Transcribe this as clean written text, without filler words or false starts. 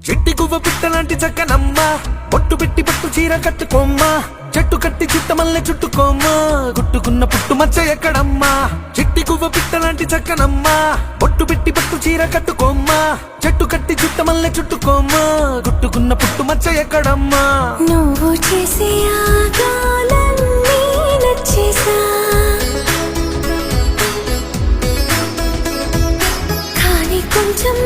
చెట్టి గువ్వ పిట్టలాంటి చక్కనమ్మ బొట్టు పెట్టి పట్టు చీర కట్టుకోమ్మా చెట్టు కట్టి చుట్టమల్లె చుట్టుకోమ్మా గుట్టుకున్న పుట్టు మచ్చ ఎక్కడమ్మా చెట్టి గువ్వ పిట్టలాంటి చక్కనమ్మ బొట్టు పెట్టి పట్టు చీర కట్టుకోమ్మా చెట్టు కట్టి చుట్టమల్లె చుట్టుకోమ్మా గుట్టుకున్న పుట్టు మచ్చ ఎక్కడమ్మా నువ్వు చేసే ఆగాలన్నీ నచ్చేసా కానీ కొంచెం